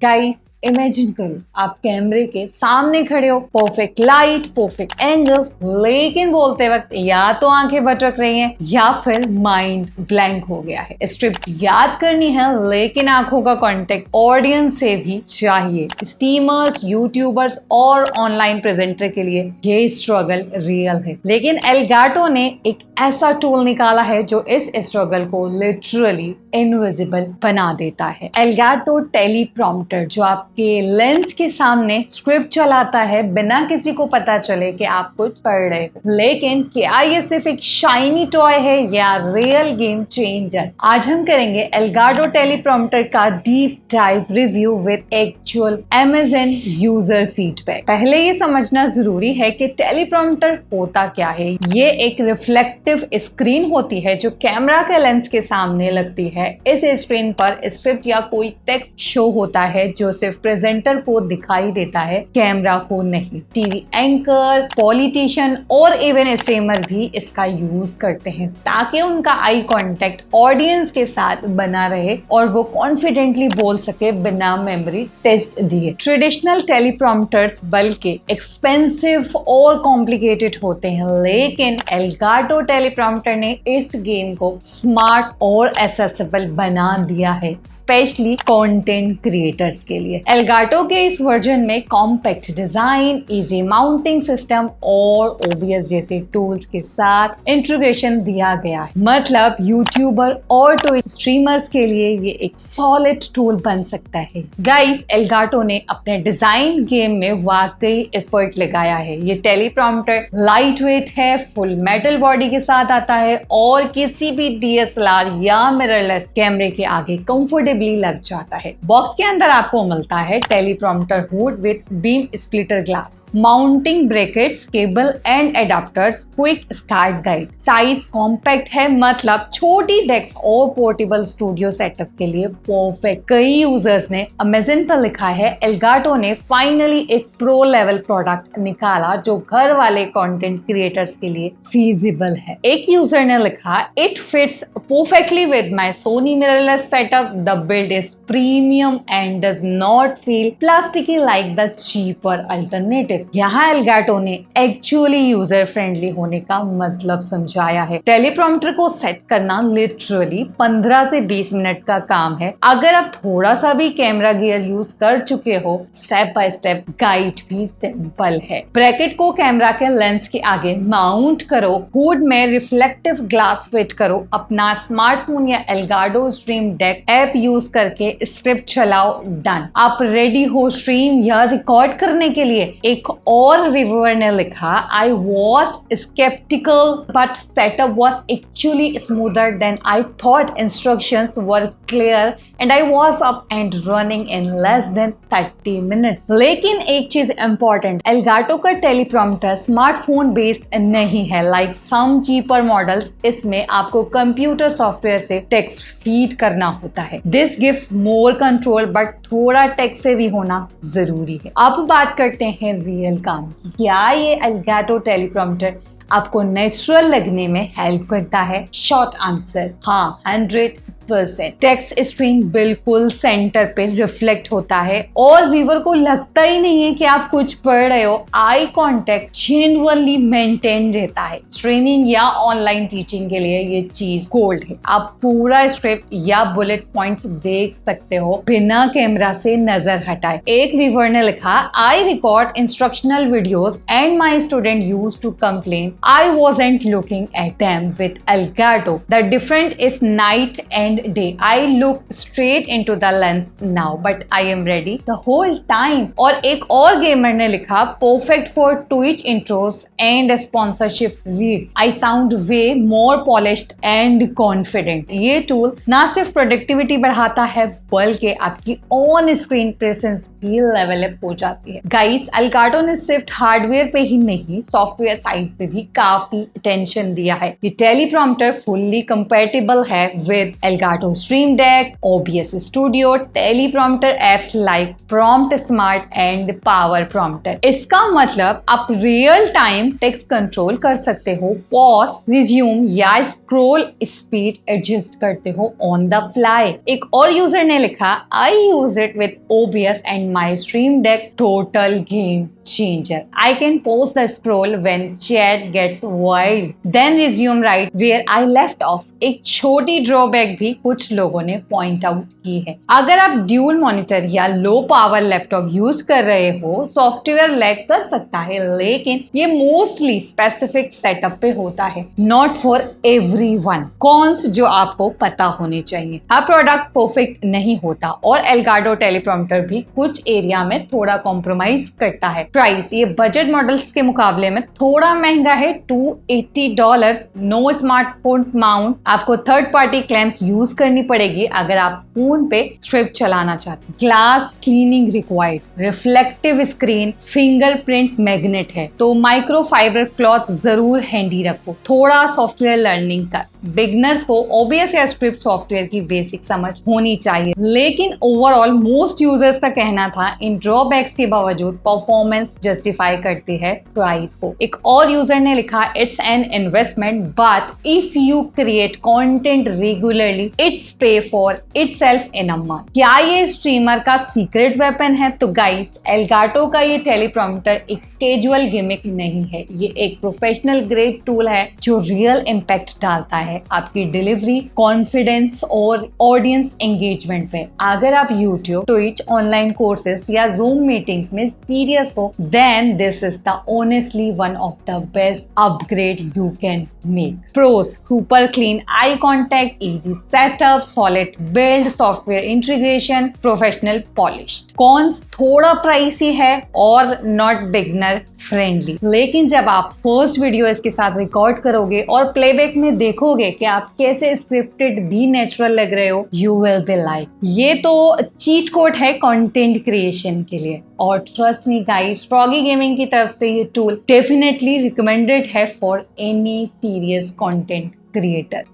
Guys imagine करो आप कैमरे के सामने खड़े हो, परफेक्ट लाइट, परफेक्ट एंगल, लेकिन बोलते वक्त या तो आंखें भटक रही हैं या फिर माइंड ब्लैंक हो गया है। स्क्रिप्ट याद करनी है लेकिन आंखों का कांटेक्ट ऑडियंस से भी चाहिए। स्ट्रीमर्स, यूट्यूबर्स और ऑनलाइन प्रेजेंटर के लिए ये स्ट्रगल रियल है, लेकिन एल्गाटो ने एक ऐसा टूल निकाला है जो इस स्ट्रगल को लिटरली इनविजिबल बना देता है। एल्गाटो टेलीप्रॉम्प्टर, जो आपके लेंस के सामने स्क्रिप्ट चलाता है बिना किसी को पता चले कि आप कुछ पढ़ रहे हो। लेकिन क्या ये सिर्फ एक शाइनी टॉय है या रियल गेम चेंजर? आज हम करेंगे एल्गाटो टेलीप्रॉम्प्टर का deep dive review with actual Amazon user feedback. पहले ये समझना जरूरी है कि टेलीप्रॉम्प्टर होता क्या है। ये एक रिफ्लेक्टिव स्क्रीन होती है जो कैमरा के लेंस के सामने लगती है। इस स्क्रीन पर स्क्रिप्ट या कोई टेक्स्ट शो होता है जो सिर्फ प्रेजेंटर को दिखाई देता है, कैमरा को नहीं। टीवी एंकर, पॉलिटिशियन और इवन स्ट्रीमर भी इसका यूज करते हैं ताकि उनका आई कांटेक्ट ऑडियंस के साथ बना रहे और वो कॉन्फिडेंटली बोल सके बिना मेमोरी टेस्ट दिए। ट्रेडिशनल टेलीप्रॉम्प्टर्स बल्कि एक्सपेंसिव और कॉम्प्लिकेटेड होते हैं, लेकिन एल्गाटो टेलीप्रॉम्प्टर ने इस गेम को स्मार्ट और एक्सेसिबल बना दिया है, स्पेशली कंटेंट क्रिएटर्स के लिए। एल्गाटो के इस वर्जन में compact design, easy mounting system और OBS जैसे टूल्स के साथ इंटीग्रेशन दिया गया है। मतलब यूट्यूबर और ट्विच स्ट्रीमर्स के लिए ये एक सॉलिड टूल बन सकता है। गाइस, एल्गाटो ने अपने डिजाइन गेम में वाकई एफर्ट लगाया है। ये टेलीप्रॉम्प्टर लाइट वेट है, फुल मेटल बॉडी के साथ आता है और किसी भी DSLR या मिररलेस कैमरे के आगे कंफर्टेबली लग जाता है। बॉक्स के अंदर आपको मिलता है teleprompter hood with beam splitter glass, mounting brackets, cable and adapters, quick start guide. Size compact है, मतलब छोटी डेस्क और पोर्टेबल स्टूडियो सेटअप के लिए परफेक्ट। कई यूजर्स ने अमेज़न पर लिखा है एल्गाटो ने फाइनली एक प्रो लेवल प्रोडक्ट निकाला जो घर वाले कंटेंट क्रिएटर्स के लिए फीजिबल है। एक यूजर ने लिखा, it fits perfectly with my Sony mirrorless setup, the build is premium and does not feel plasticky like the cheaper alternative. यहाँ एल्गाटो ने एक्चुअली यूजर फ्रेंडली होने का मतलब समझाया है। टेलीप्रॉम्प्टर को सेट करना लिटरली 15 से 20 मिनट का काम है। अगर आप थोड़ा सा भी कैमरा गियर यूज कर चुके हो, स्टेप बाय स्टेप गाइड भी सिंपल है। ब्रैकेट को कैमरा के लेंस के आगे माउंट करो, हुड में रिफ्लेक्टिव ग्लास फिट करो, अपना स्मार्टफोन या Elgato stream deck app use करके स्क्रिप्ट चलाओ, डन। आप रेडी हो स्ट्रीम या रिकॉर्ड करने के लिए। एक और रिव्यूअर ने लिखा, I was sceptical but setup was actually smoother than I thought, instructions were clear and I was up and running in less than 30 minutes. लेकिन एक चीज इंपॉर्टेंट, एल्गाटो का टेलीप्रॉम्प्टर स्मार्टफोन बेस्ड नहीं है लाइक सम चीपर मॉडल्स। इसमें आपको computer software से text feed करना होता है। This gives more control, but थोड़ा टेक से भी होना जरूरी है। अब बात करते हैं रियल काम की। क्या ये एल्गाटो टेलीप्रॉम्प्टर आपको नेचुरल लगने में हेल्प करता है? शॉर्ट आंसर, हाँ, 100%। टेक्स्ट स्क्रीन बिल्कुल सेंटर पे रिफ्लेक्ट होता है और व्यूअर को लगता ही नहीं है कि आप कुछ पढ़ रहे हो। आई कांटेक्ट जेन्युइनली मेंटेन रहता है। स्ट्रीमिंग या ऑनलाइन टीचिंग के लिए ये चीज गोल्ड है। आप पूरा स्क्रिप्ट या बुलेट पॉइंट्स देख सकते हो बिना कैमरा से नजर हटाए। एक व्यूअर ने लिखा, I record instructional videos and my student used to complain I wasn't looking at them with Elgato. The different is night and day. I look straight into the lens now, but I am ready the whole time. और एक और gamer ने लिखा, perfect for Twitch intros and sponsorship read. I sound way more polished and confident. ये tool ना सिर्फ productivity बढ़ाता है बल्कि आपकी ऑन स्क्रीन प्रेजेंस भी लेवल अप हो जाती है। गाइस, एल्गाटो ने सिर्फ हार्डवेयर पे ही नहीं, सॉफ्टवेयर साइड पे भी काफी अटेंशन दिया है। ये टेलीप्रॉम्प्टर फुल्ली कंपैटिबल है with Elgato Elgato Stream Deck, OBS Studio, teleprompter apps like Prompt Smart and Power Prompter। इसका मतलब आप रियल टाइम टेक्स्ट कंट्रोल कर सकते हो, पॉज, रिज्यूम या स्क्रॉल स्पीड एडजस्ट करते हो ऑन द फ्लाई। एक और यूजर ने लिखा, I use it with OBS and my Stream Deck, total game changer. I can pause the scroll when chat gets wild, then resume right where I left off। एक छोटी drawback भी कुछ लोगों ने पॉइंट आउट की है। अगर आप ड्यूल मॉनिटर या लो पावर लैपटॉप यूज कर रहे हो, सॉफ्टवेयर लैग कर सकता है, लेकिन ये मोस्टली स्पेसिफिक सेटअप पे होता है, नॉट फॉर एवरीवन। कॉन्स जो आपको पता होने चाहिए, अब प्रोडक्ट परफेक्ट नहीं होता और एल्गाडो टेलीप्रॉम्प्टर भी कुछ एरिया में थोड़ा कॉम्प्रोमाइज करता है। प्राइस ये बजट मॉडल्स के मुकाबले में थोड़ा महंगा है, $280। नो स्मार्टफोन्स माउंट, आपको थर्ड पार्टी क्लेम्स यूज करनी पड़ेगी अगर आप फोन पे स्ट्रिप चलाना चाहते हैं। Glass cleaning required, reflective screen, fingerprint magnet है, तो माइक्रोफाइबर क्लॉथ जरूर हैंडी रखो। थोड़ा सॉफ्टवेयर लर्निंग का, बिगनर्स को OBS या स्क्रिप्ट सॉफ्टवेयर की बेसिक समझ होनी चाहिए, लेकिन ओवरऑल मोस्ट यूजर्स का कहना था इन ड्रॉबैक्स के बावजूद परफॉर्मेंस जस्टिफाई करती है प्राइस को। एक और यूजर ने लिखा, it's an investment but if you create content regularly it's pay for itself in a month. क्या ये स्ट्रीमर का सीक्रेट वेपन है? तो गाइस, एल्गाटो का ये टेलीप्रॉम्प्टर एक कैजुअल गिमिक नहीं है, ये एक प्रोफेशनल ग्रेड टूल है जो रियल इम्पैक्ट डालता है आपकी डिलीवरी, कॉन्फिडेंस और ऑडियंस एंगेजमेंट पे। अगर आप यूट्यूब, ट्विच, ऑनलाइन कोर्सेज या जूम मीटिंग्स में सीरियस हो, then this is the honestly one of the best upgrade you can make. Pros: super clean eye contact, easy setup, solid build, software integration, professional polished. Cons: थोड़ा pricey है और not beginner friendly, लेकिन जब आप first video इसके साथ record करोगे और प्लेबैक में देखोगे कि आप कैसे स्क्रिप्टेड भी नेचुरल लग रहे हो, you will be like, ये तो चीट कोड है कंटेंट क्रिएशन के लिए। और trust me guys, froggy gaming की तरफ से ये टूल डेफिनेटली रिकमेंडेड है for any serious content creator.